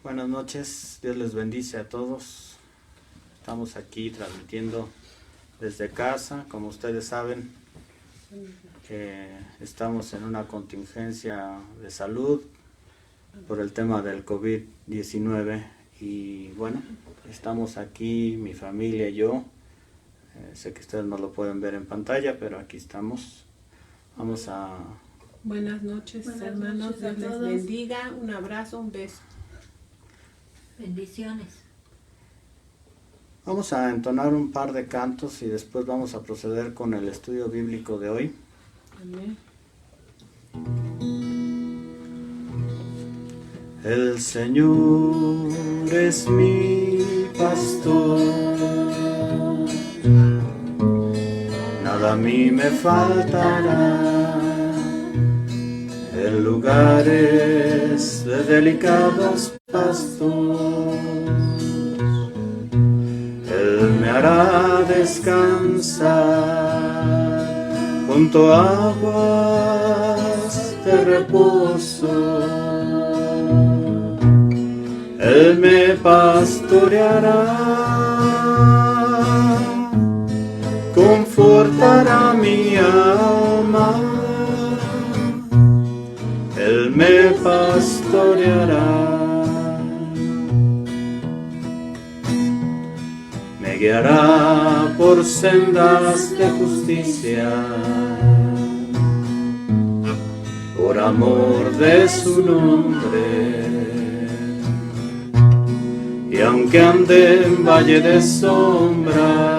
Buenas noches, Dios les bendice a todos. Estamos aquí transmitiendo desde casa, como ustedes saben, estamos en una contingencia de salud por el tema del COVID-19 y bueno, estamos aquí, mi familia y yo. Sé que ustedes no lo pueden ver en pantalla, pero aquí estamos. Vamos a... Buenas noches, hermanos, Dios les bendiga, un abrazo, un beso. Bendiciones. Vamos a entonar un par de cantos y después vamos a proceder con el estudio bíblico de hoy. Amén. El Señor es mi pastor, nada a mí me faltará. En lugares de delicados pastos, Él me hará descansar junto a aguas de reposo. Él me pastoreará, confortará mi alma. Él me pastoreará, me guiará por sendas de justicia, por amor de su nombre. Y aunque ande en valle de sombra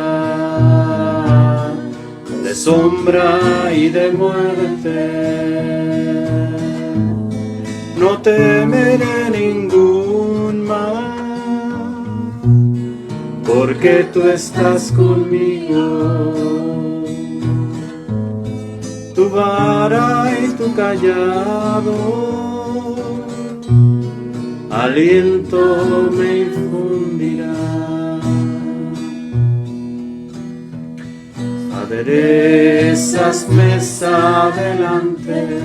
y de muerte, no temeré ningún mal, porque tú estás conmigo. Tu vara y tu callado aliento me infundirá. Aderezas mesa delante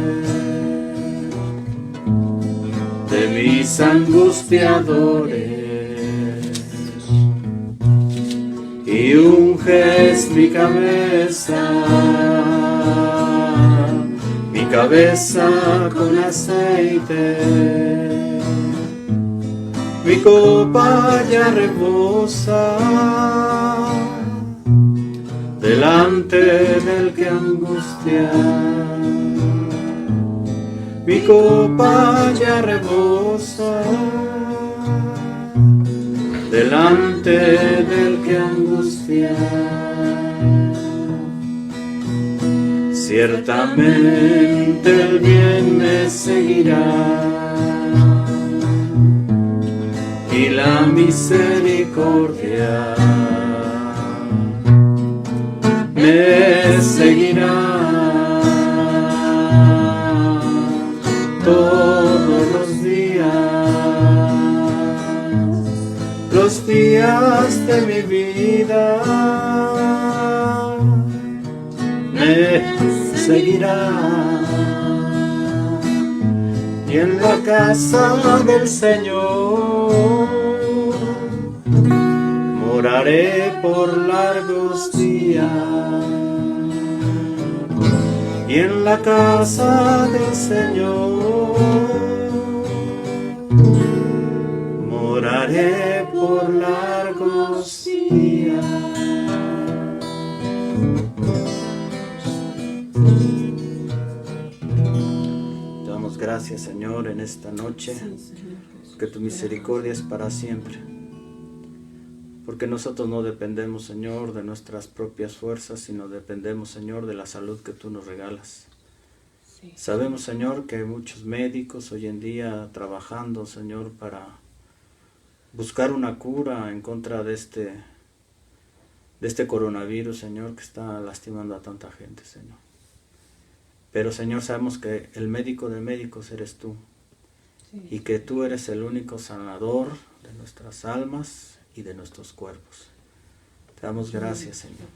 de mis angustiadores y unges mi cabeza con aceite. Mi copa ya rebosa delante del que angustia. Mi copa ya rebosa delante del que angustia. Ciertamente el bien me seguirá y la misericordia me seguirá todos los días de mi vida. Me seguirá y en la casa del Señor moraré por largos días. Y en la casa del Señor moraré por largos días. Te damos gracias, Señor, en esta noche, que tu misericordia es para siempre. Porque nosotros no dependemos, Señor, de nuestras propias fuerzas, sino dependemos, Señor, de la salud que tú nos regalas. Sí. Sabemos, Señor, que hay muchos médicos hoy en día trabajando, Señor, para buscar una cura en contra de este coronavirus, Señor, que está lastimando a tanta gente, Señor. Pero, Señor, sabemos que el médico de médicos eres tú, Sí. y que tú eres el único sanador de nuestras almas y de nuestros cuerpos. Te damos gracias, Señor.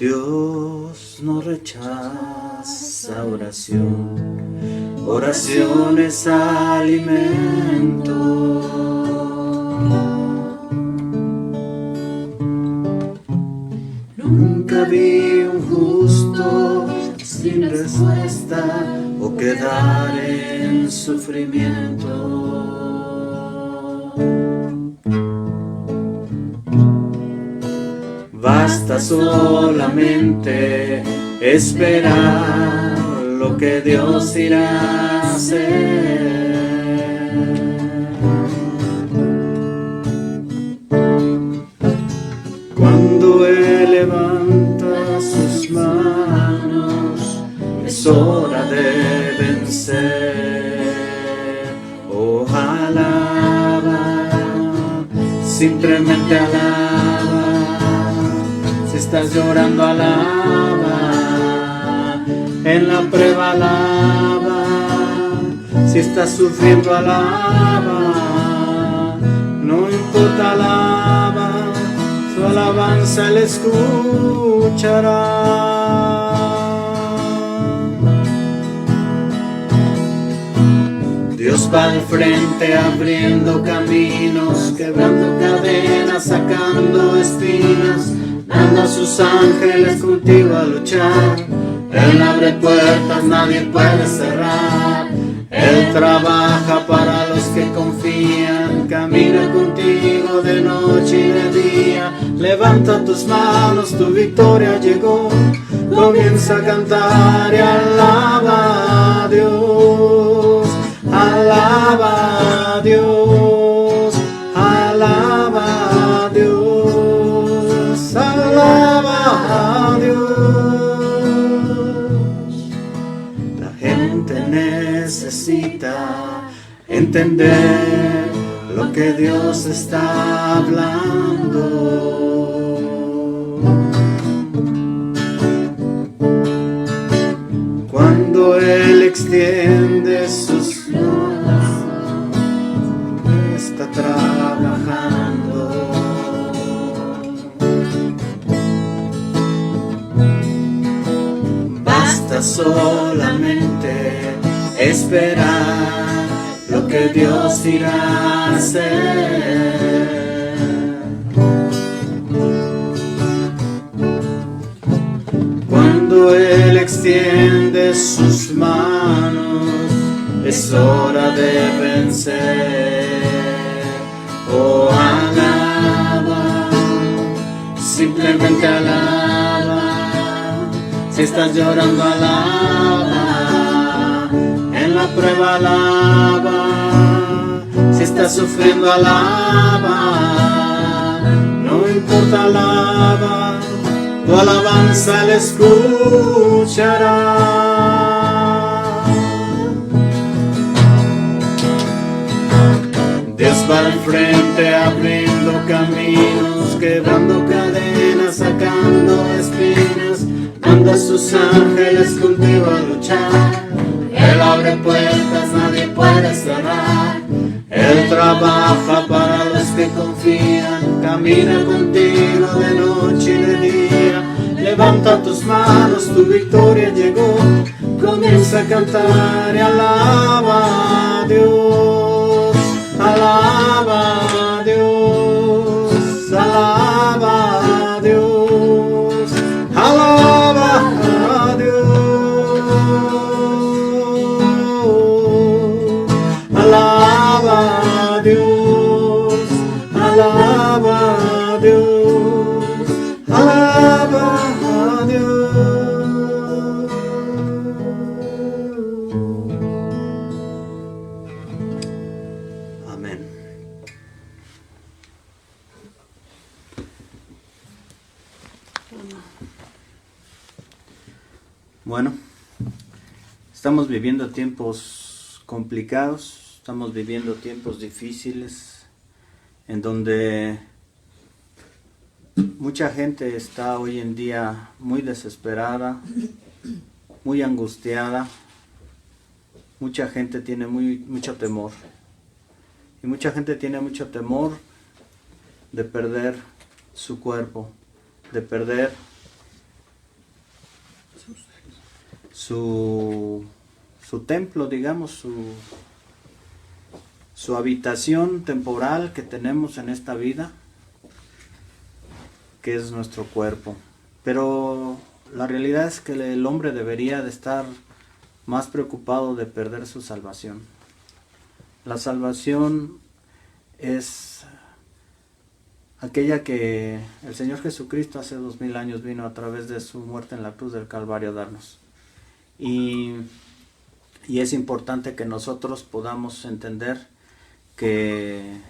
Dios no rechaza oración, oración es alimento. Nunca vi un justo sin respuesta o quedar en sufrimiento. Basta solamente esperar lo que Dios irá a hacer. Cuando Él levanta sus manos, es hora de vencer. Oh, alaba, simplemente alaba. Si estás llorando, alaba. En la prueba, alaba. Si estás sufriendo, alaba. No importa, alaba. Su alabanza Él escuchará. Dios va al frente abriendo caminos, quebrando cadenas, sacando espinas, dando a sus ángeles contigo a luchar. Él abre puertas, nadie puede cerrar. Él trabaja para los que confían, camina contigo de noche y de día. Levanta tus manos, tu victoria llegó. Comienza a cantar y alaba a Dios. Alaba a Dios, alaba a Dios, alaba a Dios. La gente necesita entender lo que Dios está hablando. Cuando Él extiende sus manos, está trabajando. Basta solamente esperar lo que Dios irá a hacer. Cuando Él extiende sus manos, es hora de vencer. Oh, alaba, simplemente alaba. Si estás llorando, alaba. En la prueba, alaba. Si estás sufriendo, alaba. No importa, alaba. Tu alabanza Él escuchará. Dios va al frente abriendo caminos, quebrando cadenas, sacando espinas, dando a sus ángeles contigo a luchar. Él abre puertas, nadie puede cerrar. Él trabaja para los que confían, camina contigo de noche y de día. Levanta tus manos, tu victoria llegó. Comienza a cantar y alaba a Dios. Alaba a Dios, alaba a Dios, alaba a Dios, alaba a Dios, alaba a Dios, alaba a Dios. Amén. Bueno, estamos viviendo tiempos complicados, estamos viviendo tiempos difíciles, en donde mucha gente está hoy en día muy desesperada, muy angustiada, mucha gente tiene mucho temor. Y mucha gente tiene mucho temor de perder su cuerpo, de perder su templo, digamos, su habitación temporal que tenemos en esta vida, que es nuestro cuerpo. Pero la realidad es que el hombre debería de estar más preocupado de perder su salvación. La salvación es aquella que el Señor Jesucristo hace 2000 años vino a través de su muerte en la cruz del Calvario a darnos. Y es importante que nosotros podamos entender que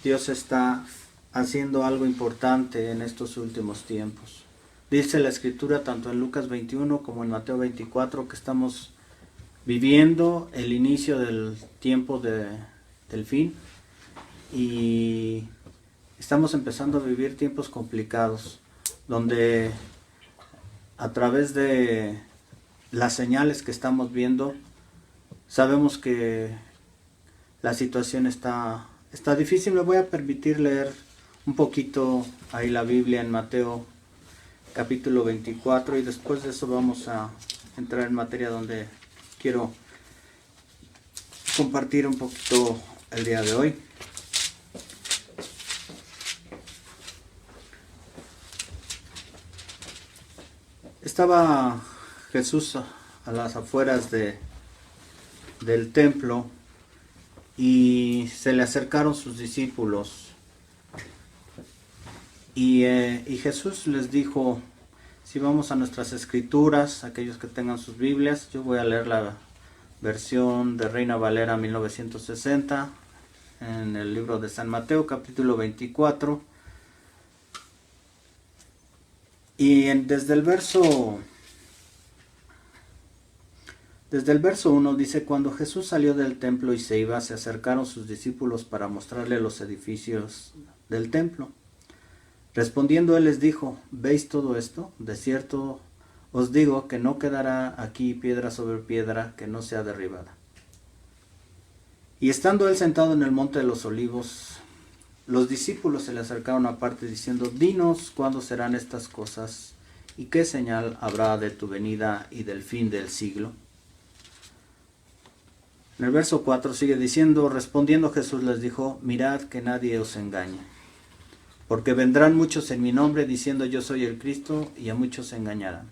Dios está haciendo algo importante en estos últimos tiempos. Dice la Escritura tanto en Lucas 21 como en Mateo 24 que estamos viviendo el inicio del tiempo del fin y estamos empezando a vivir tiempos complicados, donde a través de las señales que estamos viendo, sabemos que la situación está difícil. Me voy a permitir leer un poquito ahí la Biblia en Mateo capítulo 24 y después de eso vamos a entrar en materia donde quiero compartir un poquito el día de hoy. Estaba Jesús a las afueras del templo y se le acercaron sus discípulos y Jesús les dijo, si vamos a nuestras escrituras, aquellos que tengan sus Biblias, yo voy a leer la versión de Reina Valera 1960 en el libro de San Mateo capítulo 24 y desde el verso 1 dice, cuando Jesús salió del templo y se iba, se acercaron sus discípulos para mostrarle los edificios del templo. Respondiendo él les dijo, ¿veis todo esto? De cierto os digo que no quedará aquí piedra sobre piedra que no sea derribada. Y estando él sentado en el monte de los olivos, los discípulos se le acercaron aparte diciendo, dinos cuándo serán estas cosas y qué señal habrá de tu venida y del fin del siglo. En el verso 4 sigue diciendo, respondiendo Jesús les dijo, mirad que nadie os engañe, porque vendrán muchos en mi nombre diciendo yo soy el Cristo y a muchos se engañarán.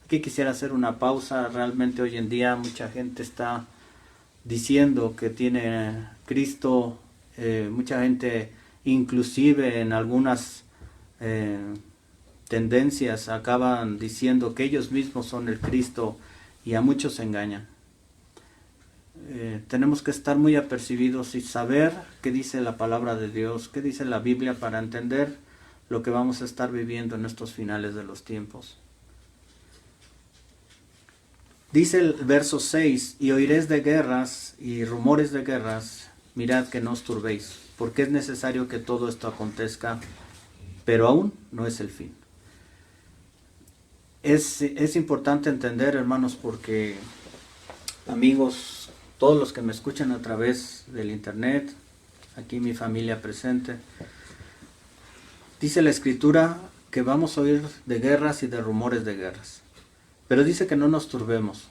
Aquí quisiera hacer una pausa. Realmente hoy en día mucha gente está diciendo que tiene Cristo, mucha gente inclusive en algunas tendencias acaban diciendo que ellos mismos son el Cristo y a muchos se engañan. Tenemos que estar muy apercibidos y saber qué dice la palabra de Dios, qué dice la Biblia para entender lo que vamos a estar viviendo en estos finales de los tiempos. Dice el verso 6, y oiréis de guerras y rumores de guerras, mirad que no os turbéis, porque es necesario que todo esto acontezca, pero aún no es el fin. Es importante entender, hermanos, porque amigos, todos los que me escuchan a través del internet, aquí mi familia presente, dice la Escritura que vamos a oír de guerras y de rumores de guerras. Pero dice que no nos turbemos.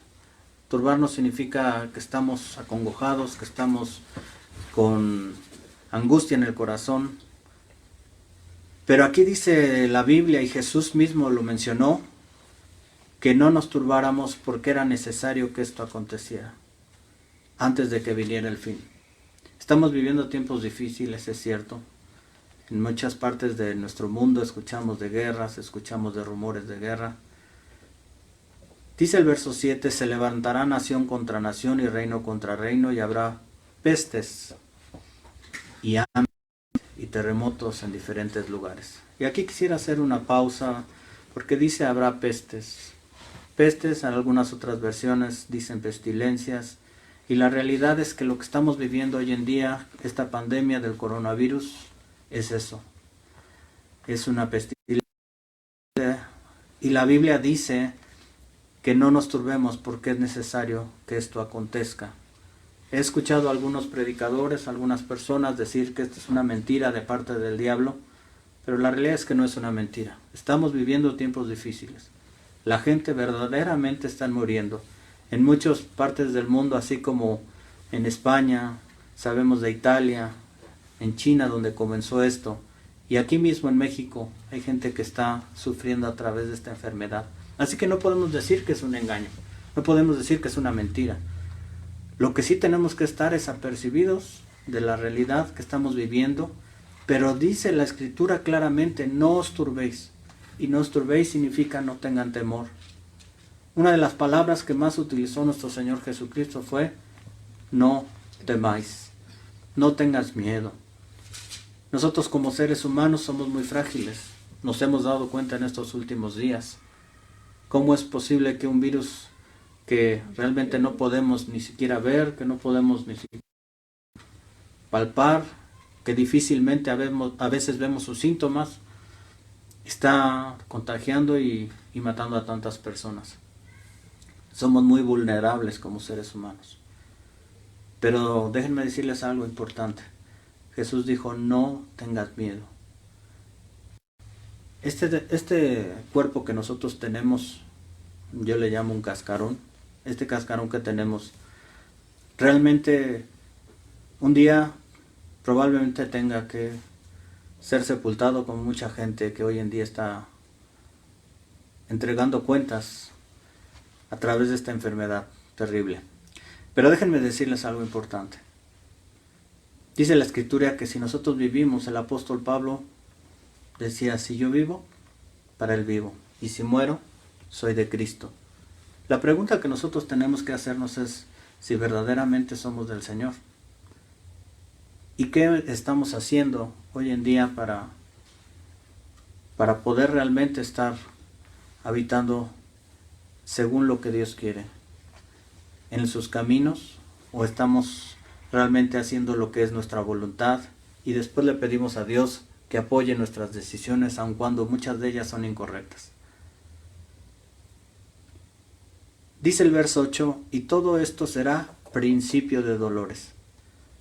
Turbarnos significa que estamos acongojados, que estamos con angustia en el corazón. Pero aquí dice la Biblia, y Jesús mismo lo mencionó, que no nos turbáramos porque era necesario que esto aconteciera antes de que viniera el fin. Estamos viviendo tiempos difíciles, es cierto. En muchas partes de nuestro mundo escuchamos de guerras, escuchamos de rumores de guerra. Dice el verso 7, se levantará nación contra nación y reino contra reino y habrá pestes y hambre y terremotos en diferentes lugares. Y aquí quisiera hacer una pausa porque dice habrá pestes. Pestes, en algunas otras versiones dicen pestilencias. Y la realidad es que lo que estamos viviendo hoy en día, esta pandemia del coronavirus, es eso. Es una pestilencia. Y la Biblia dice que no nos turbemos porque es necesario que esto acontezca. He escuchado a algunos predicadores, a algunas personas decir que esto es una mentira de parte del diablo, pero la realidad es que no es una mentira. Estamos viviendo tiempos difíciles. La gente verdaderamente está muriendo. En muchas partes del mundo, así como en España, sabemos de Italia, en China donde comenzó esto, y aquí mismo en México hay gente que está sufriendo a través de esta enfermedad. Así que no podemos decir que es un engaño, no podemos decir que es una mentira. Lo que sí tenemos que estar es apercibidos de la realidad que estamos viviendo, pero dice la Escritura claramente, no os turbéis. Y no os turbéis significa no tengan temor. Una de las palabras que más utilizó nuestro Señor Jesucristo fue, no temáis, no tengas miedo. Nosotros como seres humanos somos muy frágiles. Nos hemos dado cuenta en estos últimos días. ¿Cómo es posible que un virus que realmente no podemos ni siquiera ver, que no podemos ni siquiera palpar, que difícilmente a veces vemos sus síntomas, está contagiando y matando a tantas personas? Somos muy vulnerables como seres humanos. Pero déjenme decirles algo importante. Jesús dijo, no tengas miedo. Este cuerpo que nosotros tenemos, yo le llamo un cascarón. Este cascarón que tenemos, realmente un día probablemente tenga que ser sepultado, como mucha gente que hoy en día está entregando cuentas a través de esta enfermedad terrible. Pero déjenme decirles algo importante. Dice la Escritura que si nosotros vivimos, el apóstol Pablo decía, si yo vivo, para él vivo, y si muero, soy de Cristo. La pregunta que nosotros tenemos que hacernos es si verdaderamente somos del Señor. ¿Y qué estamos haciendo hoy en día para poder realmente estar habitando según lo que Dios quiere? ¿En sus caminos? ¿O estamos realmente haciendo lo que es nuestra voluntad? Y después le pedimos a Dios que apoye nuestras decisiones, aun cuando muchas de ellas son incorrectas. Dice el verso 8, y todo esto será principio de dolores.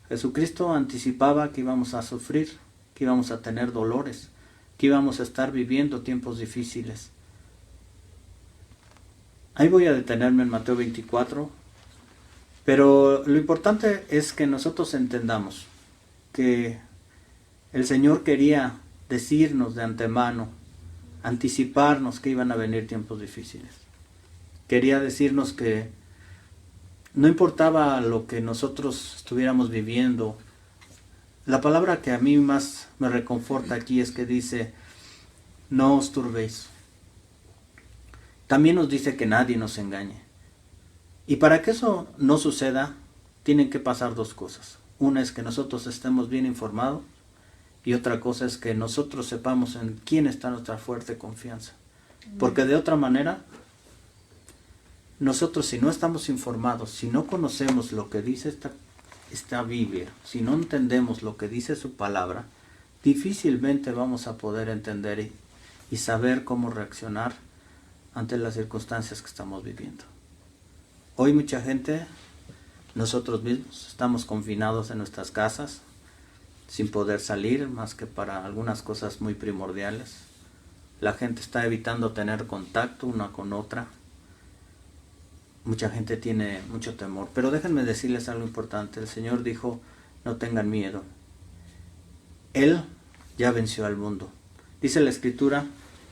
Jesucristo anticipaba que íbamos a sufrir, que íbamos a tener dolores, que íbamos a estar viviendo tiempos difíciles. Ahí voy a detenerme en Mateo 24, pero lo importante es que nosotros entendamos que el Señor quería decirnos de antemano, anticiparnos que iban a venir tiempos difíciles. Quería decirnos que no importaba lo que nosotros estuviéramos viviendo. La palabra que a mí más me reconforta aquí es que dice, no os turbéis. También nos dice que nadie nos engañe. Y para que eso no suceda, tienen que pasar dos cosas. Una es que nosotros estemos bien informados y otra cosa es que nosotros sepamos en quién está nuestra fuerte confianza. Porque de otra manera, nosotros si no estamos informados, si no conocemos lo que dice esta Biblia, si no entendemos lo que dice su palabra, difícilmente vamos a poder entender y saber cómo reaccionar ante las circunstancias que estamos viviendo. Hoy mucha gente, nosotros mismos, estamos confinados en nuestras casas, sin poder salir más que para algunas cosas muy primordiales. La gente está evitando tener contacto una con otra. Mucha gente tiene mucho temor. Pero déjenme decirles algo importante. El Señor dijo, no tengan miedo. Él ya venció al mundo. Dice la Escritura,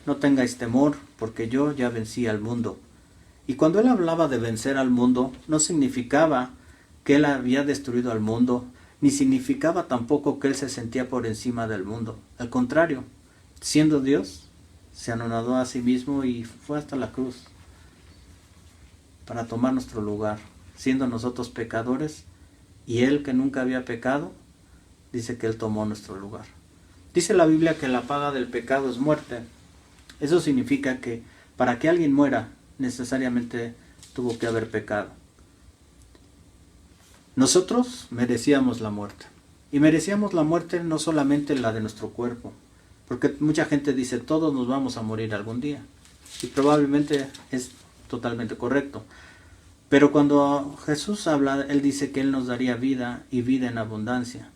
no tengáis temor, porque yo ya vencí al mundo. Y cuando Él hablaba de vencer al mundo, no significaba que Él había destruido al mundo, ni significaba tampoco que Él se sentía por encima del mundo. Al contrario, siendo Dios, se anonadó a sí mismo y fue hasta la cruz para tomar nuestro lugar, siendo nosotros pecadores, y Él que nunca había pecado, dice que Él tomó nuestro lugar. Dice la Biblia que la paga del pecado es muerte. Eso significa que para que alguien muera, necesariamente tuvo que haber pecado. Nosotros merecíamos la muerte. Y merecíamos la muerte no solamente la de nuestro cuerpo, porque mucha gente dice, todos nos vamos a morir algún día. Y probablemente es totalmente correcto. Pero cuando Jesús habla, Él dice que Él nos daría vida y vida en abundancia.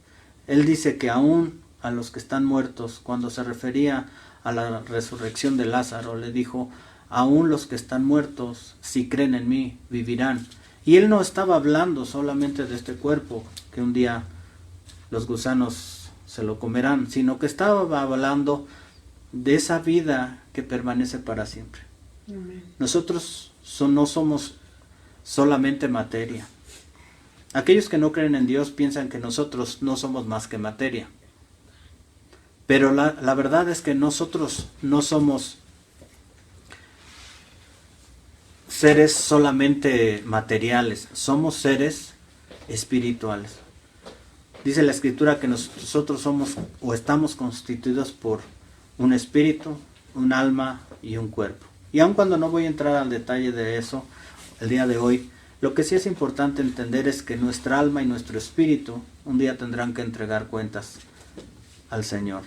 Él dice que aún a los que están muertos, cuando se refería a la resurrección de Lázaro, le dijo, aún los que están muertos, si creen en mí, vivirán. Y él no estaba hablando solamente de este cuerpo, que un día los gusanos se lo comerán, sino que estaba hablando de esa vida que permanece para siempre. Amén. Nosotros no somos solamente materia. Aquellos que no creen en Dios piensan que nosotros no somos más que materia. Pero la verdad es que nosotros no somos seres solamente materiales, somos seres espirituales. Dice la Escritura que nosotros somos o estamos constituidos por un espíritu, un alma y un cuerpo. Y aun cuando no voy a entrar al detalle de eso el día de hoy, lo que sí es importante entender es que nuestra alma y nuestro espíritu un día tendrán que entregar cuentas al Señor.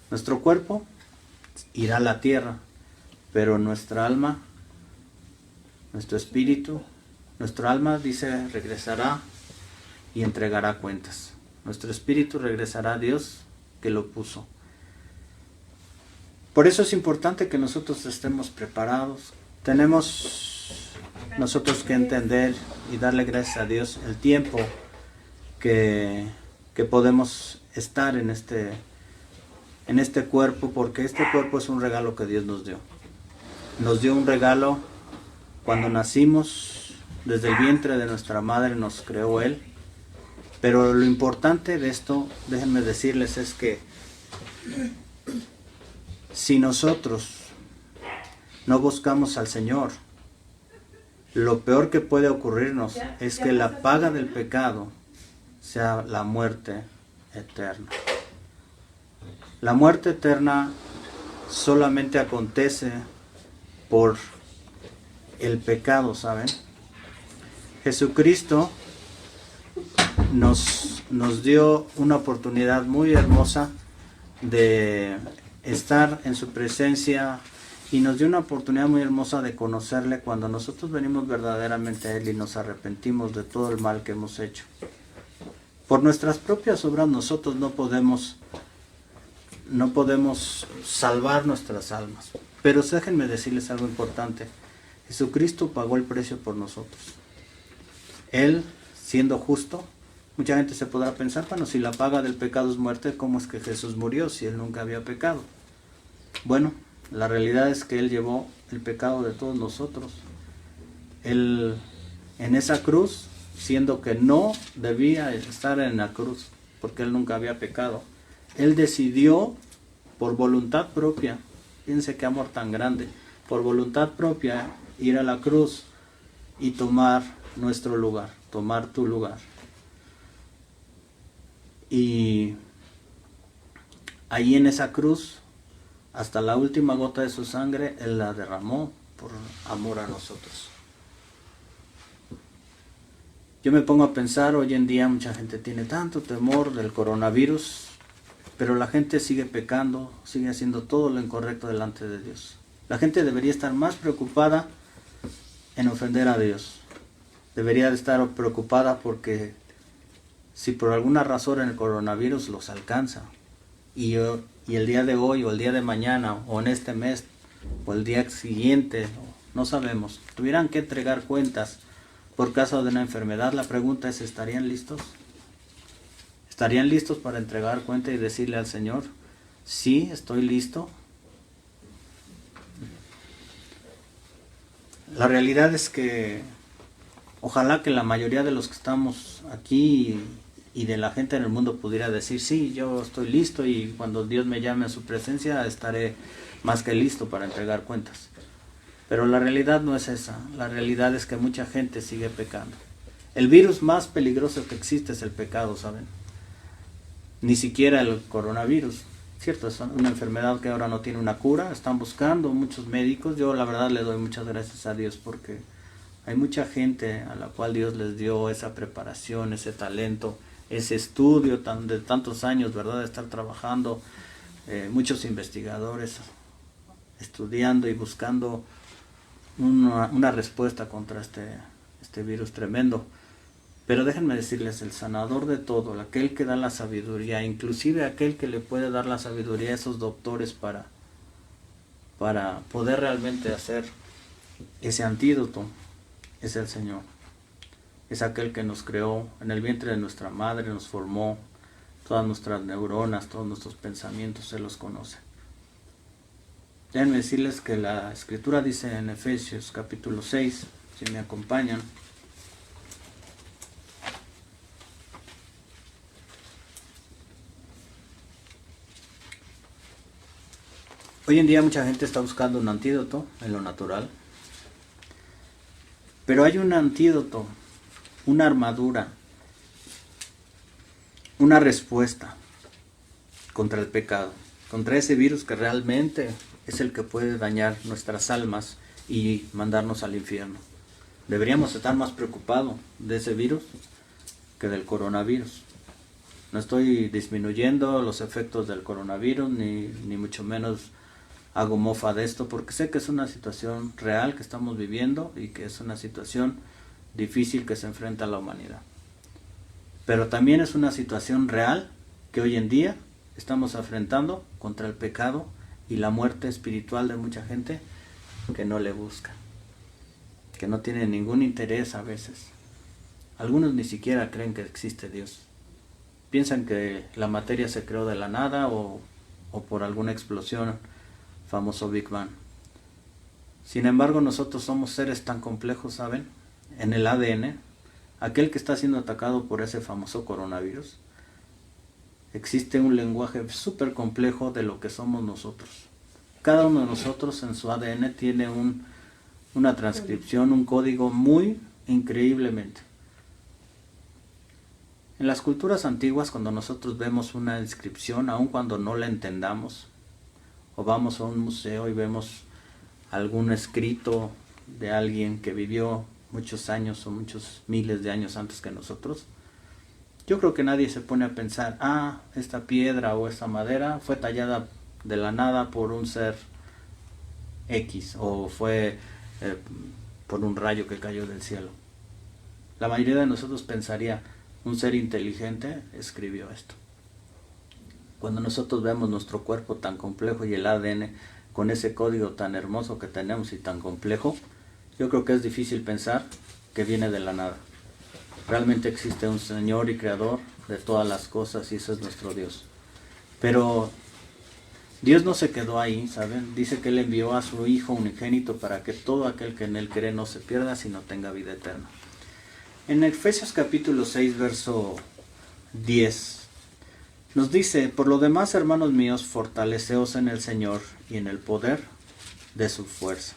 Nuestro cuerpo irá a la tierra, pero nuestra alma, nuestro espíritu, nuestra alma, dice, regresará y entregará cuentas. Nuestro espíritu regresará a Dios que lo puso. Por eso es importante que nosotros estemos preparados. Tenemos nosotros que entender y darle gracias a Dios el tiempo que podemos estar en este cuerpo, porque este cuerpo es un regalo que Dios nos dio. Nos dio un regalo cuando nacimos, desde el vientre de nuestra madre nos creó Él. Pero lo importante de esto, déjenme decirles, es que si nosotros no buscamos al Señor, lo peor que puede ocurrirnos es que la paga del pecado sea la muerte eterna. La muerte eterna solamente acontece por el pecado, ¿saben? Jesucristo nos dio una oportunidad muy hermosa de estar en su presencia y nos dio una oportunidad muy hermosa de conocerle cuando nosotros venimos verdaderamente a Él y nos arrepentimos de todo el mal que hemos hecho. Por nuestras propias obras nosotros no podemos salvar nuestras almas. Pero déjenme decirles algo importante. Jesucristo pagó el precio por nosotros. Él, siendo justo, mucha gente se podrá pensar, bueno, si la paga del pecado es muerte, ¿cómo es que Jesús murió si Él nunca había pecado? Bueno, la realidad es que Él llevó el pecado de todos nosotros. Él, en esa cruz, siendo que no debía estar en la cruz, porque Él nunca había pecado, Él decidió por voluntad propia, fíjense qué amor tan grande, por voluntad propia ir a la cruz y tomar nuestro lugar, tomar tu lugar. Y ahí en esa cruz, hasta la última gota de su sangre, Él la derramó por amor a nosotros. Yo me pongo a pensar, hoy en día mucha gente tiene tanto temor del coronavirus, pero la gente sigue pecando, sigue haciendo todo lo incorrecto delante de Dios. La gente debería estar más preocupada en ofender a Dios. Debería estar preocupada porque si por alguna razón el coronavirus los alcanza y el día de hoy o el día de mañana o en este mes o el día siguiente, no sabemos, tuvieran que entregar cuentas por causa de una enfermedad, la pregunta es, ¿estarían listos? ¿Estarían listos para entregar cuenta y decirle al Señor, sí, estoy listo? La realidad es que ojalá que la mayoría de los que estamos aquí y de la gente en el mundo pudiera decir, sí, yo estoy listo y cuando Dios me llame a su presencia estaré más que listo para entregar cuentas. Pero la realidad no es esa, la realidad es que mucha gente sigue pecando. El virus más peligroso que existe es el pecado, ¿saben? Ni siquiera el coronavirus, ¿cierto? Es una enfermedad que ahora no tiene una cura, están buscando muchos médicos. Yo la verdad le doy muchas gracias a Dios porque hay mucha gente a la cual Dios les dio esa preparación, ese talento, ese estudio de tantos años, ¿verdad? De estar trabajando, muchos investigadores estudiando y buscando una respuesta contra este virus tremendo. Pero déjenme decirles, el sanador de todo, aquel que da la sabiduría, inclusive aquel que le puede dar la sabiduría a esos doctores para para poder realmente hacer ese antídoto es el Señor. Es aquel que nos creó en el vientre de nuestra madre, nos formó, todas nuestras neuronas, todos nuestros pensamientos, Él los conoce. Déjenme decirles que la Escritura dice en Efesios capítulo 6, si me acompañan. Hoy en día mucha gente está buscando un antídoto en lo natural, pero hay un antídoto, una armadura, una respuesta contra el pecado, contra ese virus que realmente es el que puede dañar nuestras almas y mandarnos al infierno. Deberíamos estar más preocupados de ese virus que del coronavirus. No estoy disminuyendo los efectos del coronavirus, ni mucho menos hago mofa de esto, porque sé que es una situación real que estamos viviendo y que es una situación difícil que se enfrenta a la humanidad. Pero también es una situación real que hoy en día estamos enfrentando contra el pecado y la muerte espiritual de mucha gente que no le busca, que no tiene ningún interés a veces. Algunos ni siquiera creen que existe Dios. Piensan que la materia se creó de la nada o por alguna explosión, famoso Big Bang. Sin embargo, nosotros somos seres tan complejos, ¿saben? En el ADN, aquel que está siendo atacado por ese famoso coronavirus, existe un lenguaje súper complejo de lo que somos nosotros. Cada uno de nosotros en su ADN tiene una transcripción, un código muy increíblemente. En las culturas antiguas, cuando nosotros vemos una inscripción, aun cuando no la entendamos, o vamos a un museo y vemos algún escrito de alguien que vivió muchos años o muchos miles de años antes que nosotros, yo creo que nadie se pone a pensar, esta piedra o esta madera fue tallada de la nada por un ser X, o fue por un rayo que cayó del cielo. La mayoría de nosotros pensaría, un ser inteligente escribió esto. Cuando nosotros vemos nuestro cuerpo tan complejo y el ADN con ese código tan hermoso que tenemos y tan complejo, yo creo que es difícil pensar que viene de la nada. Realmente existe un Señor y Creador de todas las cosas y ese es nuestro Dios. Pero Dios no se quedó ahí, ¿saben? Dice que Él envió a su Hijo unigénito para que todo aquel que en Él cree no se pierda, sino tenga vida eterna. En Efesios capítulo 6, verso 10, nos dice, por lo demás, hermanos míos, fortaleceos en el Señor y en el poder de su fuerza.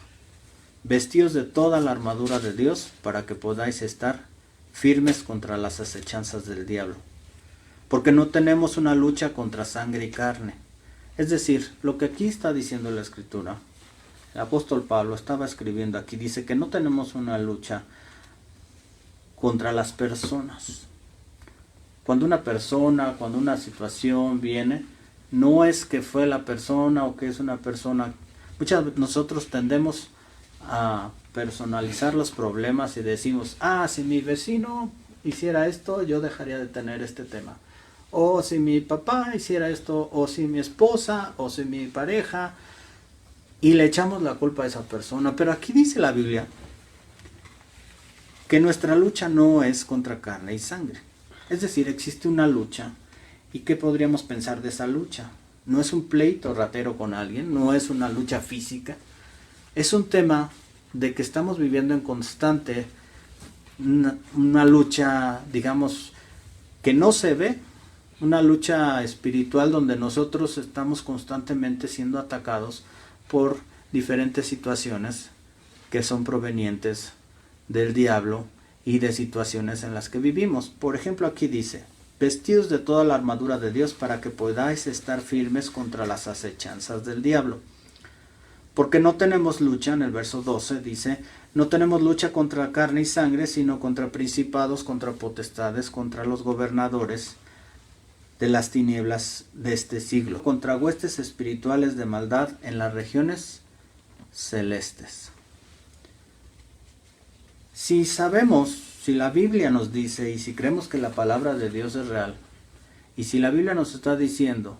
Vestíos de toda la armadura de Dios para que podáis estar firmes contra las acechanzas del diablo. Porque no tenemos una lucha contra sangre y carne. Es decir, lo que aquí está diciendo la Escritura, el apóstol Pablo estaba escribiendo aquí, dice que no tenemos una lucha contra las personas. Cuando una situación viene, no es que fue la persona o que es una persona. Nosotros tendemos a personalizar los problemas y decimos, si mi vecino hiciera esto, yo dejaría de tener este tema. O si mi papá hiciera esto, o si mi esposa, o si mi pareja, y le echamos la culpa a esa persona. Pero aquí dice la Biblia que nuestra lucha no es contra carne y sangre. Es decir, existe una lucha. ¿Y qué podríamos pensar de esa lucha? No es un pleito ratero con alguien, no es una lucha física. Es un tema de que estamos viviendo en constante una lucha, digamos, que no se ve, una lucha espiritual donde nosotros estamos constantemente siendo atacados por diferentes situaciones que son provenientes del diablo y de situaciones en las que vivimos. Por ejemplo, aquí dice, vestidos de toda la armadura de Dios para que podáis estar firmes contra las acechanzas del diablo. Porque no tenemos lucha, en el verso 12 dice, no tenemos lucha contra carne y sangre, sino contra principados, contra potestades, contra los gobernadores de las tinieblas de este siglo, contra huestes espirituales de maldad en las regiones celestes. Si sabemos, si la Biblia nos dice y si creemos que la palabra de Dios es real, y si la Biblia nos está diciendo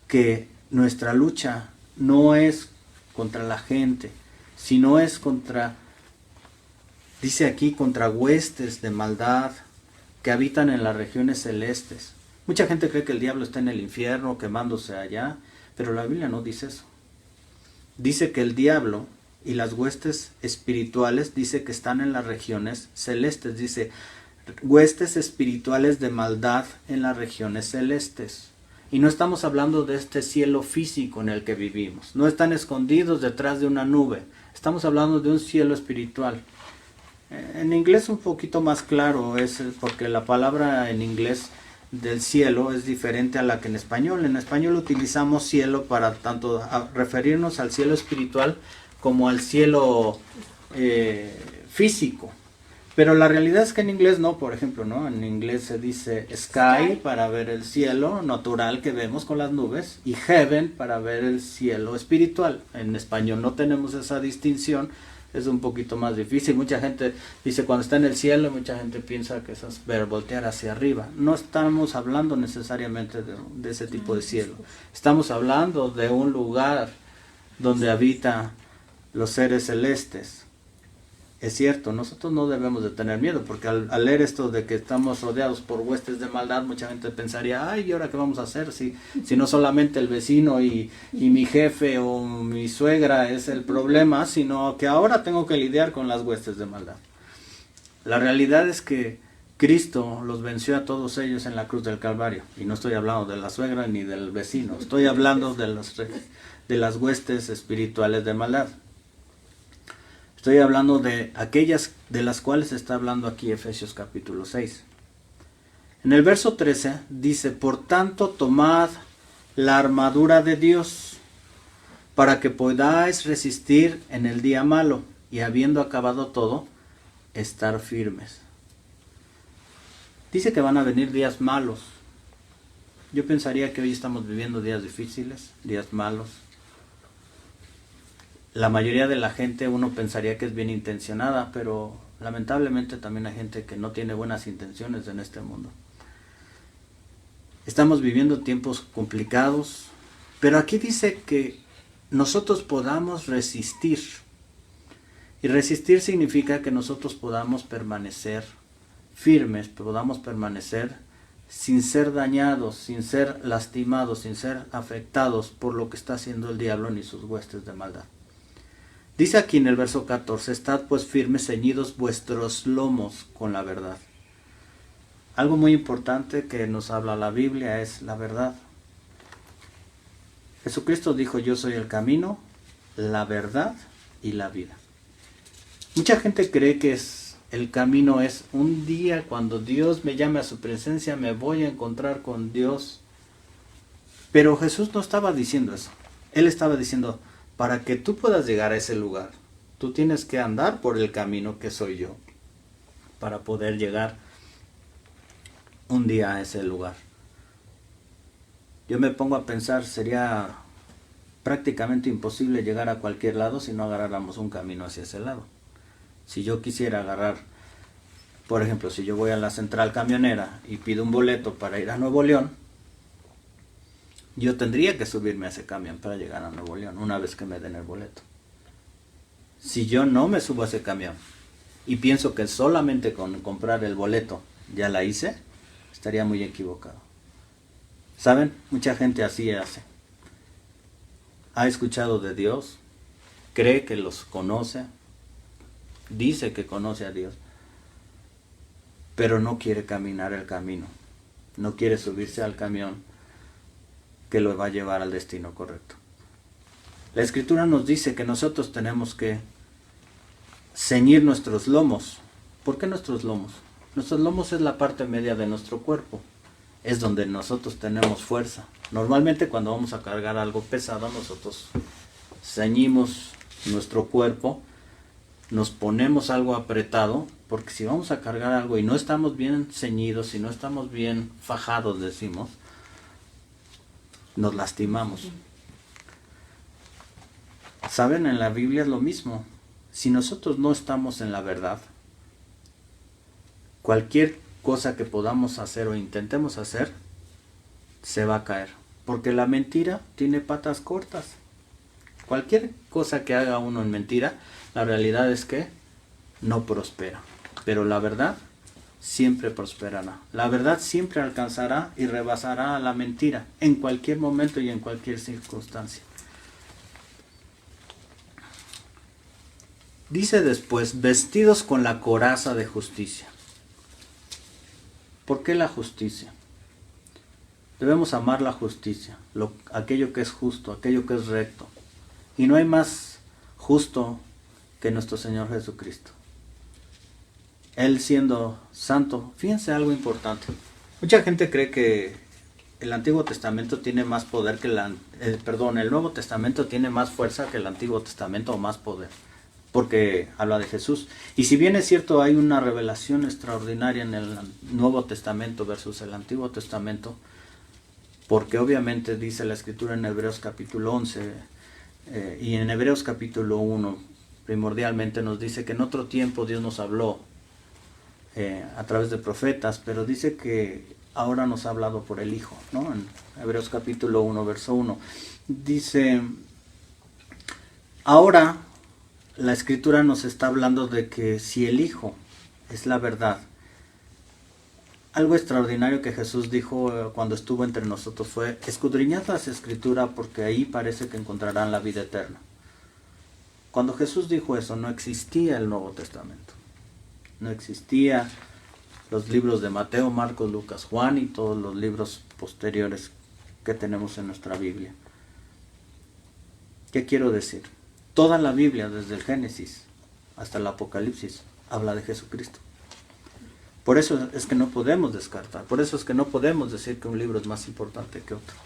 que nuestra lucha no es contra la gente, sino es contra, dice aquí, contra huestes de maldad que habitan en las regiones celestes. Mucha gente cree que el diablo está en el infierno quemándose allá, pero la Biblia no dice eso. Dice que el diablo y las huestes espirituales, dice que están en las regiones celestes. Dice, huestes espirituales de maldad en las regiones celestes. Y no estamos hablando de este cielo físico en el que vivimos. No están escondidos detrás de una nube. Estamos hablando de un cielo espiritual. En inglés un poquito más claro, es porque la palabra en inglés del cielo es diferente a la que en español. En español utilizamos cielo para tanto referirnos al cielo espiritual como al cielo físico. Pero la realidad es que en inglés no, por ejemplo, ¿no? En inglés se dice sky para ver el cielo natural que vemos con las nubes y heaven para ver el cielo espiritual. En español no tenemos esa distinción, es un poquito más difícil. Mucha gente dice cuando está en el cielo, mucha gente piensa que eso es ver, voltear hacia arriba. No estamos hablando necesariamente de ese tipo de cielo. Estamos hablando de un lugar donde habitan los seres celestes. Es cierto, nosotros no debemos de tener miedo, porque al leer esto de que estamos rodeados por huestes de maldad, mucha gente pensaría, ay, ¿y ahora qué vamos a hacer? Si no solamente el vecino y mi jefe o mi suegra es el problema, sino que ahora tengo que lidiar con las huestes de maldad. La realidad es que Cristo los venció a todos ellos en la cruz del Calvario, y no estoy hablando de la suegra ni del vecino, estoy hablando de las huestes espirituales de maldad. Estoy hablando de aquellas de las cuales está hablando aquí Efesios capítulo 6. En el verso 13 dice, por tanto tomad la armadura de Dios, para que podáis resistir en el día malo, y habiendo acabado todo, estar firmes. Dice que van a venir días malos. Yo pensaría que hoy estamos viviendo días difíciles, días malos. La mayoría de la gente uno pensaría que es bien intencionada, pero lamentablemente también hay gente que no tiene buenas intenciones en este mundo. Estamos viviendo tiempos complicados, pero aquí dice que nosotros podamos resistir. Y resistir significa que nosotros podamos permanecer firmes, podamos permanecer sin ser dañados, sin ser lastimados, sin ser afectados por lo que está haciendo el diablo ni sus huestes de maldad. Dice aquí en el verso 14, estad pues firmes, ceñidos vuestros lomos con la verdad. Algo muy importante que nos habla la Biblia es la verdad. Jesucristo dijo, yo soy el camino, la verdad y la vida. Mucha gente cree que el camino es un día cuando Dios me llame a su presencia, me voy a encontrar con Dios. Pero Jesús no estaba diciendo eso. Él estaba diciendo, para que tú puedas llegar a ese lugar, tú tienes que andar por el camino que soy yo, para poder llegar un día a ese lugar. Yo me pongo a pensar, sería prácticamente imposible llegar a cualquier lado si no agarráramos un camino hacia ese lado. Si yo quisiera agarrar, por ejemplo, si yo voy a la central camionera y pido un boleto para ir a Nuevo León, yo tendría que subirme a ese camión para llegar a Nuevo León una vez que me den el boleto. Si yo no me subo a ese camión y pienso que solamente con comprar el boleto ya la hice, estaría muy equivocado. ¿Saben? Mucha gente así hace. Ha escuchado de Dios, cree que los conoce, dice que conoce a Dios, pero no quiere caminar el camino, no quiere subirse al camión que lo va a llevar al destino correcto. La Escritura nos dice que nosotros tenemos que ceñir nuestros lomos. ¿Por qué nuestros lomos? Nuestros lomos es la parte media de nuestro cuerpo. Es donde nosotros tenemos fuerza. Normalmente cuando vamos a cargar algo pesado, nosotros ceñimos nuestro cuerpo, nos ponemos algo apretado, porque si vamos a cargar algo y no estamos bien ceñidos, si no estamos bien fajados, decimos, nos lastimamos. ¿Saben? En la Biblia es lo mismo. Si nosotros no estamos en la verdad, cualquier cosa que podamos hacer o intentemos hacer, se va a caer. Porque la mentira tiene patas cortas. Cualquier cosa que haga uno en mentira, la realidad es que no prospera. Pero la verdad siempre prosperará. La verdad siempre alcanzará y rebasará a la mentira en cualquier momento y en cualquier circunstancia. Dice después, vestidos con la coraza de justicia. ¿Por qué la justicia? Debemos amar la justicia, aquello que es justo, aquello que es recto. Y no hay más justo que nuestro Señor Jesucristo. Él siendo santo, fíjense algo importante. Mucha gente cree que el Antiguo Testamento tiene más poder que el Nuevo Testamento tiene más fuerza que el Antiguo Testamento o más poder, porque habla de Jesús. Y si bien es cierto, hay una revelación extraordinaria en el Nuevo Testamento versus el Antiguo Testamento, porque obviamente dice la Escritura en Hebreos capítulo 11 y en Hebreos capítulo 1 primordialmente nos dice que en otro tiempo Dios nos habló a través de profetas, pero dice que ahora nos ha hablado por el Hijo, ¿no? En Hebreos capítulo 1, verso 1. Dice, ahora la Escritura nos está hablando de que si el Hijo es la verdad, algo extraordinario que Jesús dijo cuando estuvo entre nosotros fue, escudriñad las Escrituras porque ahí parece que encontrarán la vida eterna. Cuando Jesús dijo eso, no existía el Nuevo Testamento. No existía los libros de Mateo, Marcos, Lucas, Juan y todos los libros posteriores que tenemos en nuestra Biblia. ¿Qué quiero decir? Toda la Biblia, desde el Génesis hasta el Apocalipsis, habla de Jesucristo. Por eso es que no podemos descartar, por eso es que no podemos decir que un libro es más importante que otro.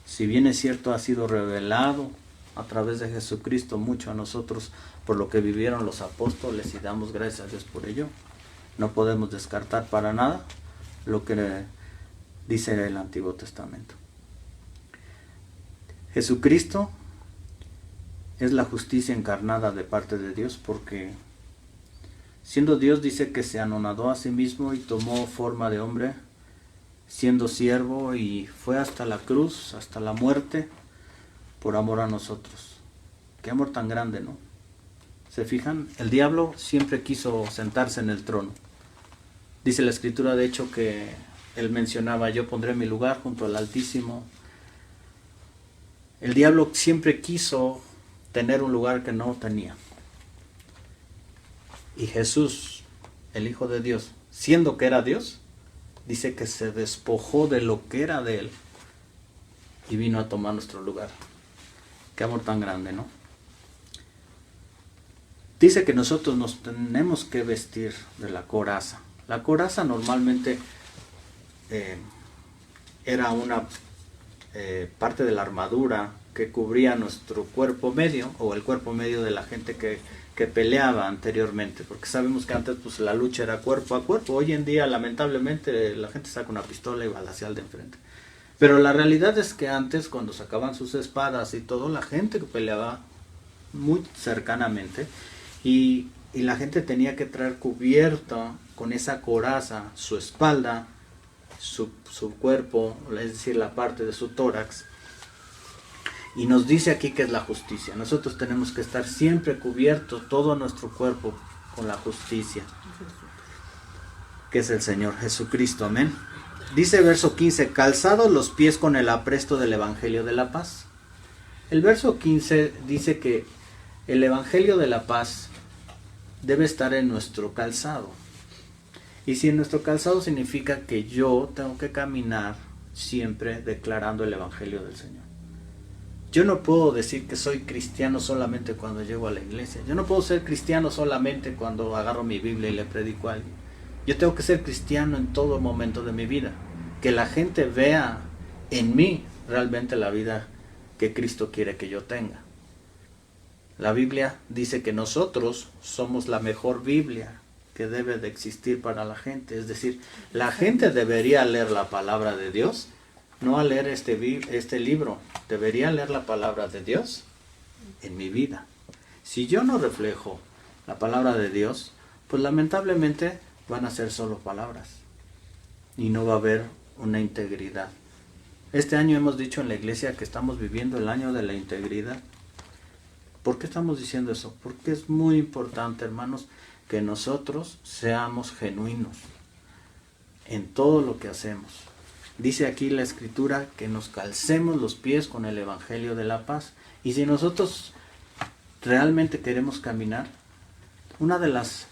Si bien es cierto, ha sido revelado a través de Jesucristo mucho a nosotros por lo que vivieron los apóstoles y damos gracias a Dios por ello, no podemos descartar para nada lo que dice el Antiguo Testamento. Jesucristo es la justicia encarnada de parte de Dios, porque siendo Dios dice que se anonadó a sí mismo y tomó forma de hombre, siendo siervo, y fue hasta la cruz, hasta la muerte, por amor a nosotros. Qué amor tan grande, ¿no? ¿Se fijan? El diablo siempre quiso sentarse en el trono. Dice la Escritura, de hecho, que él mencionaba, yo pondré mi lugar junto al Altísimo. El diablo siempre quiso tener un lugar que no tenía. Y Jesús, el Hijo de Dios, siendo que era Dios, dice que se despojó de lo que era de él y vino a tomar nuestro lugar. Qué amor tan grande, ¿no? Dice que nosotros nos tenemos que vestir de la coraza. La coraza normalmente era una parte de la armadura que cubría nuestro cuerpo medio, o el cuerpo medio de la gente que peleaba anteriormente, porque sabemos que antes pues la lucha era cuerpo a cuerpo. Hoy en día lamentablemente la gente saca una pistola y balacea al de enfrente. Pero la realidad es que antes, cuando sacaban sus espadas y todo, la gente peleaba muy cercanamente y la gente tenía que traer cubierta con esa coraza su espalda, su cuerpo, es decir, la parte de su tórax. Y nos dice aquí que es la justicia. Nosotros tenemos que estar siempre cubiertos, todo nuestro cuerpo, con la justicia, que es el Señor Jesucristo. Amén. Dice verso 15, calzados los pies con el apresto del Evangelio de la paz. El verso 15 dice que el Evangelio de la paz debe estar en nuestro calzado. Y si en nuestro calzado significa que yo tengo que caminar siempre declarando el Evangelio del Señor. Yo no puedo decir que soy cristiano solamente cuando llego a la iglesia. Yo no puedo ser cristiano solamente cuando agarro mi Biblia y le predico a alguien. Yo tengo que ser cristiano en todo momento de mi vida. Que la gente vea en mí realmente la vida que Cristo quiere que yo tenga. La Biblia dice que nosotros somos la mejor Biblia que debe de existir para la gente. Es decir, la gente debería leer la palabra de Dios, no a leer este libro. Debería leer la palabra de Dios en mi vida. Si yo no reflejo la palabra de Dios, pues lamentablemente van a ser solo palabras y no va a haber una integridad. Este año hemos dicho en la iglesia que estamos viviendo el año de la integridad. ¿Por qué estamos diciendo eso? Porque es muy importante, hermanos, que nosotros seamos genuinos en todo lo que hacemos. Dice aquí la Escritura que nos calcemos los pies con el Evangelio de la paz. Y si nosotros realmente queremos caminar, una de las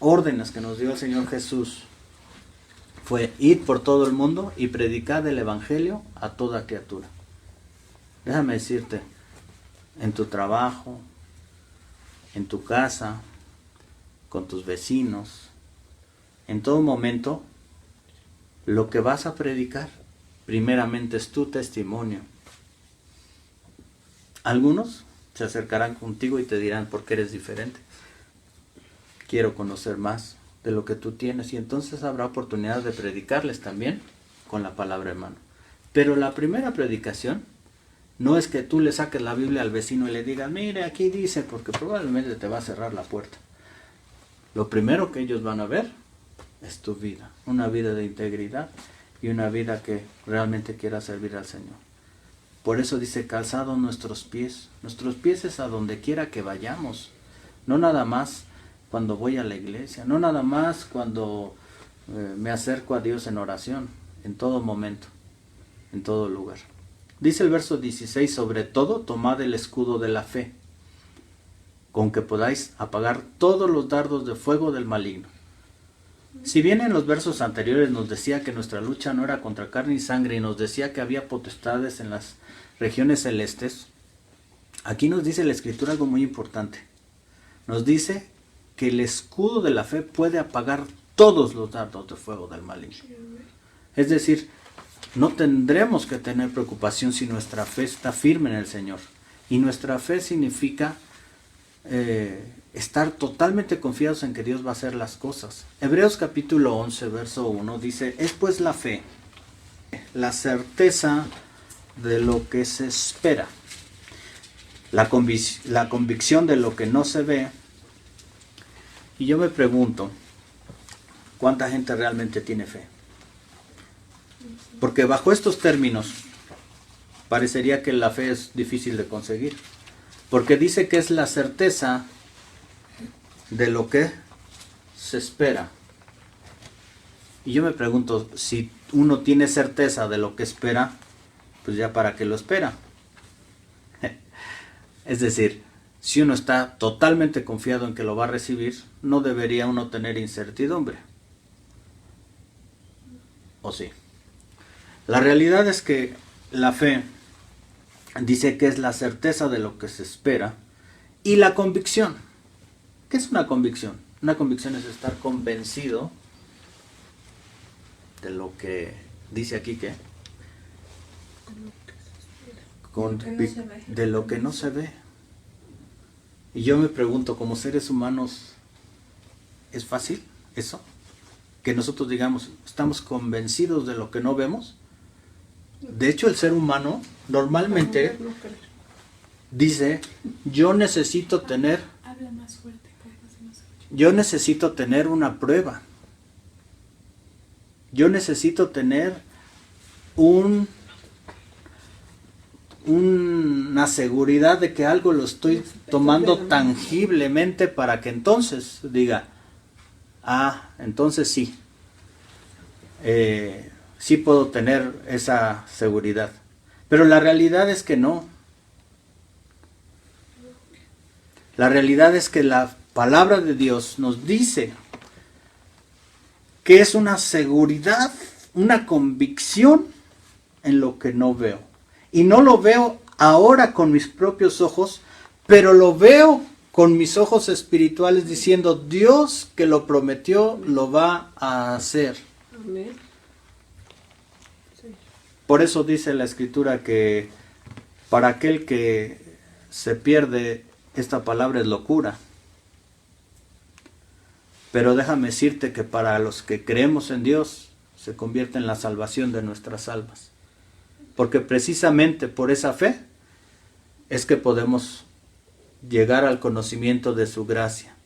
órdenes que nos dio el Señor Jesús fue ir por todo el mundo y predicar el Evangelio a toda criatura. Déjame decirte, en tu trabajo, en tu casa, con tus vecinos, en todo momento, lo que vas a predicar, primeramente es tu testimonio. Algunos se acercarán contigo y te dirán, ¿por qué eres diferente? Quiero conocer más de lo que tú tienes, y entonces habrá oportunidad de predicarles también con la palabra en mano. Pero la primera predicación no es que tú le saques la Biblia al vecino y le digas, mire, aquí dice, porque probablemente te va a cerrar la puerta. Lo primero que ellos van a ver es tu vida, una vida de integridad y una vida que realmente quiera servir al Señor. Por eso dice, calzado nuestros pies es a donde quiera que vayamos, no nada más cuando voy a la iglesia, no nada más cuando me acerco a Dios en oración, en todo momento, en todo lugar. Dice el verso 16, sobre todo tomad el escudo de la fe, con que podáis apagar todos los dardos de fuego del maligno. Si bien en los versos anteriores nos decía que nuestra lucha no era contra carne y sangre, y nos decía que había potestades en las regiones celestes, aquí nos dice la Escritura algo muy importante. Nos dice que el escudo de la fe puede apagar todos los dardos de fuego del maligno. Es decir, no tendremos que tener preocupación si nuestra fe está firme en el Señor. Y nuestra fe significa estar totalmente confiados en que Dios va a hacer las cosas. Hebreos capítulo 11, verso 1 dice, es pues la fe, la certeza de lo que se espera, la convicción de lo que no se ve. Y yo me pregunto, ¿cuánta gente realmente tiene fe? Porque bajo estos términos parecería que la fe es difícil de conseguir. Porque dice que es la certeza de lo que se espera. Y yo me pregunto, si uno tiene certeza de lo que espera, pues ya para qué lo espera. Es decir, si uno está totalmente confiado en que lo va a recibir, no debería uno tener incertidumbre. ¿O sí? La realidad es que la fe dice que es la certeza de lo que se espera y la convicción. ¿Qué es una convicción? Una convicción es estar convencido de lo que dice aquí que de lo que no se ve. Y yo me pregunto, como seres humanos, ¿es fácil eso? Que nosotros digamos, estamos convencidos de lo que no vemos. De hecho, el ser humano normalmente dice, yo necesito tener una prueba. Yo necesito tener una seguridad de que algo lo estoy tomando tangiblemente para que entonces diga, entonces sí. Sí puedo tener esa seguridad. Pero la realidad es que no. La realidad es que la palabra de Dios nos dice que es una seguridad, una convicción en lo que no veo. Y no lo veo ahora con mis propios ojos, pero lo veo con mis ojos espirituales diciendo, Dios que lo prometió, lo va a hacer. Amén. Por eso dice la Escritura que para aquel que se pierde, esta palabra es locura. Pero déjame decirte que para los que creemos en Dios, se convierte en la salvación de nuestras almas. Porque precisamente por esa fe es que podemos llegar al conocimiento de su gracia.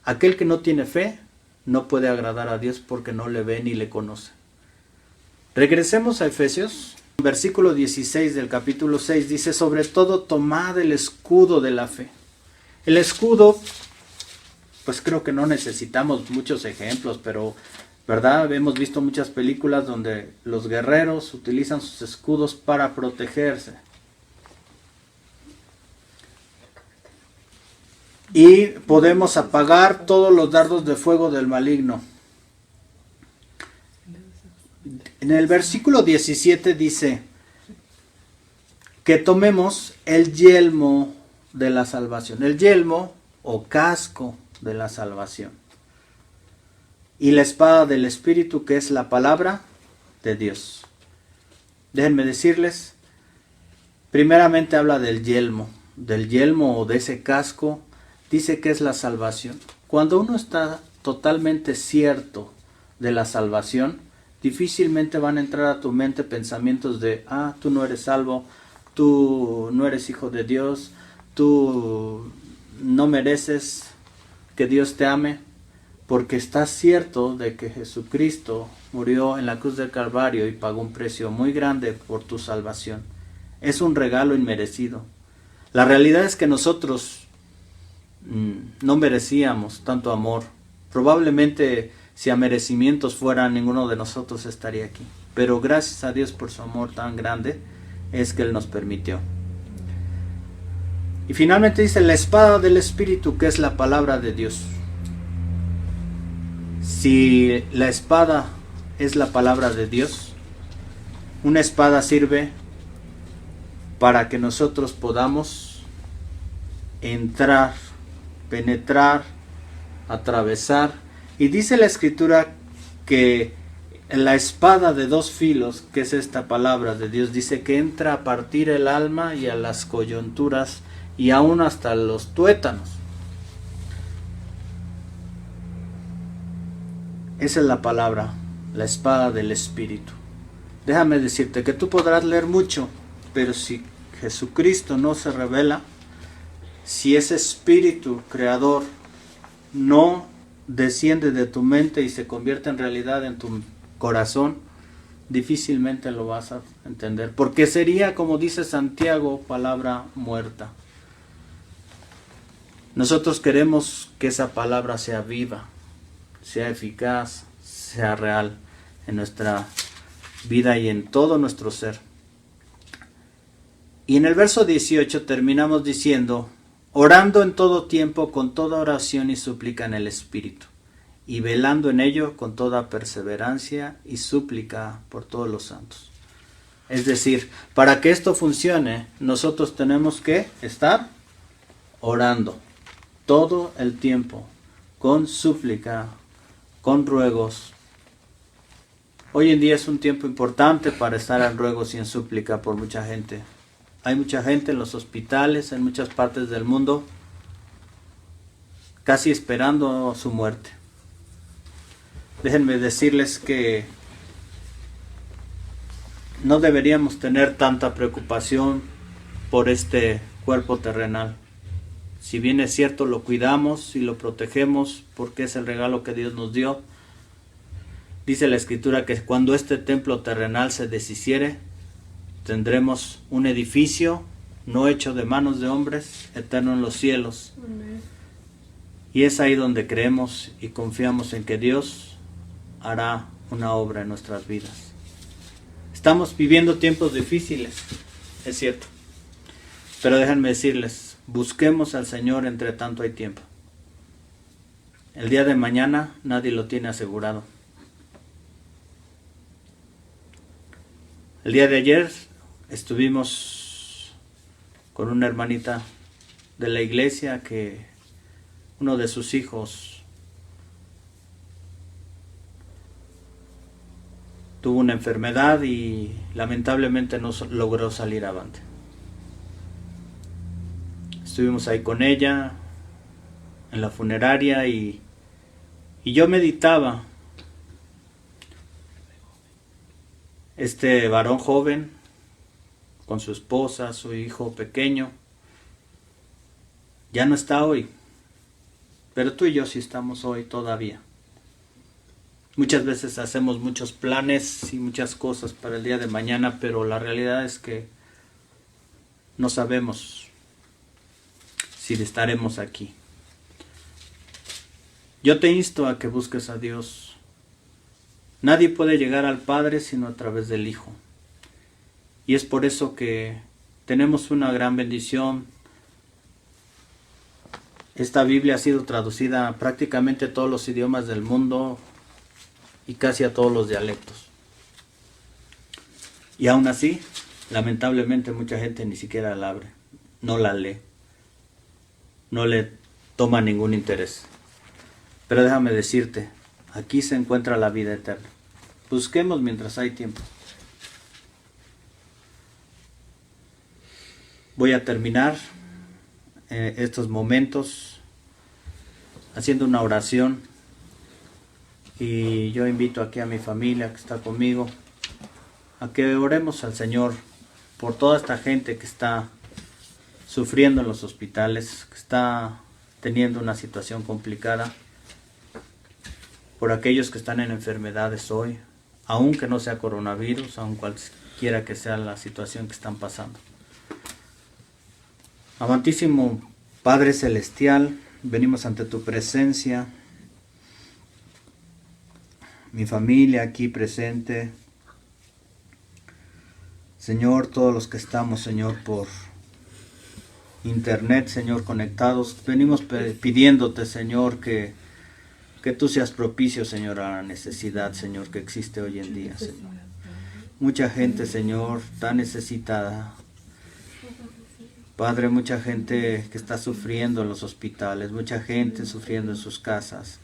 Aquel que no tiene fe no puede agradar a Dios porque no le ve ni le conoce. Regresemos a Efesios Versículo 16 del capítulo 6 dice, sobre todo tomad el escudo de la fe. El escudo, pues creo que no necesitamos muchos ejemplos, pero ¿verdad? Hemos visto muchas películas donde los guerreros utilizan sus escudos para protegerse. Y podemos apagar todos los dardos de fuego del maligno. En el versículo 17 dice que tomemos el yelmo de la salvación. El yelmo o casco de la salvación. Y la espada del Espíritu, que es la palabra de Dios. Déjenme decirles, primeramente habla del yelmo o de ese casco. Dice que es la salvación. Cuando uno está totalmente cierto de la salvación, difícilmente van a entrar a tu mente pensamientos de, tú no eres salvo, tú no eres hijo de Dios, tú no mereces que Dios te ame, porque estás cierto de que Jesucristo murió en la cruz del Calvario y pagó un precio muy grande por tu salvación. Es un regalo inmerecido. La realidad es que nosotros no merecíamos tanto amor. Probablemente si a merecimientos fuera, ninguno de nosotros estaría aquí. Pero gracias a Dios por su amor tan grande es que Él nos permitió. Y finalmente dice la espada del Espíritu, que es la palabra de Dios. Si la espada es la palabra de Dios, una espada sirve para que nosotros podamos entrar, penetrar, atravesar. Y dice la Escritura que la espada de dos filos, que es esta palabra de Dios, dice que entra a partir el alma y a las coyunturas y aún hasta los tuétanos. Esa es la palabra, la espada del Espíritu. Déjame decirte que tú podrás leer mucho, pero si Jesucristo no se revela, si ese Espíritu Creador no desciende de tu mente y se convierte en realidad en tu corazón, difícilmente lo vas a entender, porque sería, como dice Santiago, palabra muerta. Nosotros queremos que esa palabra sea viva, sea eficaz, sea real en nuestra vida y en todo nuestro ser. Y en el verso 18 terminamos diciendo, orando en todo tiempo con toda oración y súplica en el Espíritu, y velando en ello con toda perseverancia y súplica por todos los santos. Es decir, para que esto funcione, nosotros tenemos que estar orando todo el tiempo, con súplica, con ruegos. Hoy en día es un tiempo importante para estar en ruegos y en súplica por mucha gente. Hay mucha gente en los hospitales, en muchas partes del mundo, casi esperando su muerte. Déjenme decirles que no deberíamos tener tanta preocupación por este cuerpo terrenal. Si bien es cierto, lo cuidamos y lo protegemos porque es el regalo que Dios nos dio. Dice la Escritura que cuando este templo terrenal se deshiciere, tendremos un edificio no hecho de manos de hombres, eterno en los cielos. Amén. Y es ahí donde creemos y confiamos en que Dios hará una obra en nuestras vidas. Estamos viviendo tiempos difíciles, es cierto. Pero déjenme decirles, busquemos al Señor entre tanto hay tiempo. El día de mañana nadie lo tiene asegurado. El día de ayer estuvimos con una hermanita de la iglesia que uno de sus hijos tuvo una enfermedad y lamentablemente no logró salir avante. Estuvimos ahí con ella en la funeraria y yo meditaba. Este varón joven con su esposa, su hijo pequeño, ya no está hoy, pero tú y yo sí estamos hoy todavía. Muchas veces hacemos muchos planes y muchas cosas para el día de mañana, pero la realidad es que no sabemos si estaremos aquí. Yo te insto a que busques a Dios. Nadie puede llegar al Padre sino a través del Hijo. Y es por eso que tenemos una gran bendición. Esta Biblia ha sido traducida a prácticamente todos los idiomas del mundo y casi a todos los dialectos. Y aún así, lamentablemente mucha gente ni siquiera la abre, no la lee, no le toma ningún interés. Pero déjame decirte, aquí se encuentra la vida eterna. Busquemos mientras hay tiempo. Voy a terminar estos momentos haciendo una oración y yo invito aquí a mi familia que está conmigo a que oremos al Señor por toda esta gente que está sufriendo en los hospitales, que está teniendo una situación complicada, por aquellos que están en enfermedades hoy, aunque no sea coronavirus, aun cualquiera que sea la situación que están pasando. Amantísimo Padre Celestial, venimos ante tu presencia, mi familia aquí presente, Señor, todos los que estamos, Señor, por internet, Señor, conectados, venimos pidiéndote, Señor, que tú seas propicio, Señor, a la necesidad, Señor, que existe hoy en día, Señor. Mucha gente, Señor, tan necesitada. Padre, mucha gente que está sufriendo en los hospitales, mucha gente sufriendo en sus casas.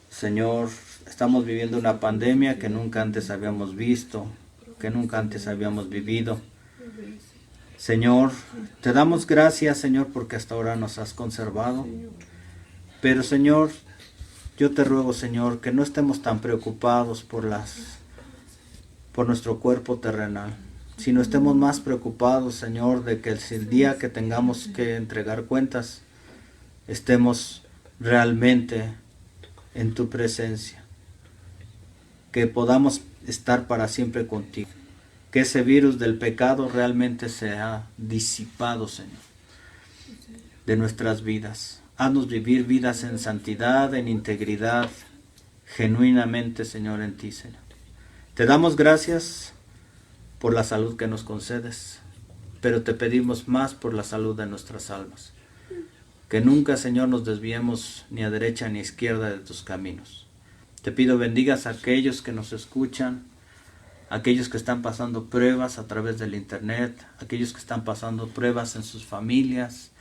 Señor, estamos viviendo una pandemia que nunca antes habíamos visto, que nunca antes habíamos vivido. Señor, te damos gracias, Señor, porque hasta ahora nos has conservado. Pero, Señor, yo te ruego, Señor, que no estemos tan preocupados por nuestro cuerpo terrenal, sino estemos más preocupados, Señor, de que el día que tengamos que entregar cuentas, estemos realmente en tu presencia, que podamos estar para siempre contigo, que ese virus del pecado realmente sea disipado, Señor, de nuestras vidas. Haznos vivir vidas en santidad, en integridad, genuinamente, Señor, en ti, Señor. Te damos gracias por la salud que nos concedes, pero te pedimos más por la salud de nuestras almas. Que nunca, Señor, nos desviemos ni a derecha ni a izquierda de tus caminos. Te pido bendigas a aquellos que nos escuchan, aquellos que están pasando pruebas a través del internet, aquellos que están pasando pruebas en sus familias,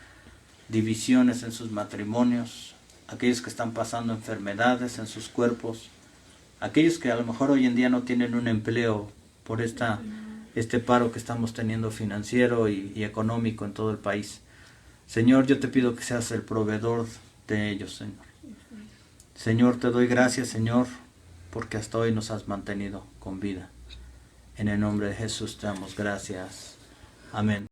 divisiones en sus matrimonios, aquellos que están pasando enfermedades en sus cuerpos, aquellos que a lo mejor hoy en día no tienen un empleo por este paro que estamos teniendo financiero y económico en todo el país. Señor, yo te pido que seas el proveedor de ellos, Señor. Señor, te doy gracias, Señor, porque hasta hoy nos has mantenido con vida. En el nombre de Jesús te damos gracias. Amén.